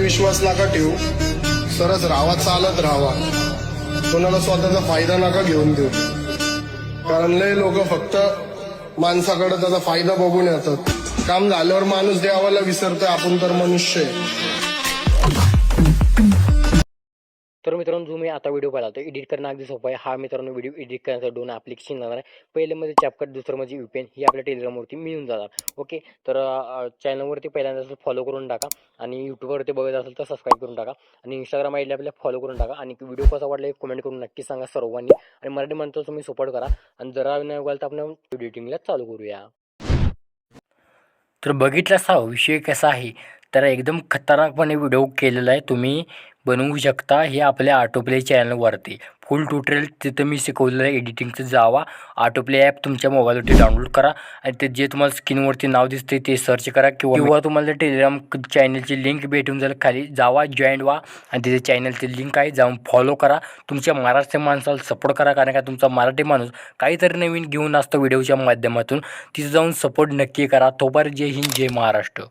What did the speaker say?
विश्वास नका ठेवू, सरस राहावा, चालत राहावा. कोणाला स्वतःचा फायदा नका घेऊन देऊ, कारण लय लोक फक्त माणसाकडे त्याचा फायदा बघून येतात. काम झाल्यावर माणूस देवाला विसरतोय, आपण तर मनुष्य आहे. तर मित्रांनो, जो मी आता व्हिडिओ पाहिला तर एडिट करणं अगदी सोपं आहे. हा मित्रांनो व्हिडिओ एडिट करण्यासाठी 2 ॲप्लिकेशन लागणार आहे. पहिलं म्हणजे CapCut, दुसरं म्हणजे VPN. ही आपल्या टेलिग्रामवरती मिळून जाणार. ओके, तर चॅनलवरती पहिल्यांदा फॉलो करून टाका आणि यूट्यूबवरती बघत असेल तर सबस्क्राईब करून टाका आणि इंस्टाग्राम आयडीला आपल्या फॉलो करून टाका आणि व्हिडिओ कसा वाटला एक कमेंट करून नक्की सांगा सर्वांनी. आणि मराठी माणसाला तुम्ही सपोर्ट करा आणि जरा नाही बघाल तर आपण व्हिडिओ एडिटिंगला चालू करूया. तर बघितलाच हा विषय कसा आहे, तर एकदम खतरनाकपणे व्हिडिओ केलेला आहे, तुम्ही बनवू शकता. हे आपल्या ऑटोप्ले चॅनलवरती फुल ट्युटोरियल तिथं मी शिकवलेलं आहे एडिटिंगचं. जावा ऑटोप्ले ॲप तुमच्या मोबाईलवरती डाउनलोड करा आणि ते जे तुम्हाला स्क्रीनवरती नाव दिसते ते सर्च करा किंवा तुम्हाला टेलिग्राम चॅनलची लिंक भेटून जाईल. खाली जावा, जॉईन व्हा आणि तिथे चॅनलची लिंक आहे, जाऊन फॉलो करा. तुमच्या महाराष्ट्र माणसाला सपोर्ट करा, कारण का तुमचा मराठी माणूस काहीतरी नवीन घेऊन असतो व्हिडिओच्या माध्यमातून. तिथे जाऊन सपोर्ट नक्की करा. तोपर्यंत जय हिंद, जय महाराष्ट्र.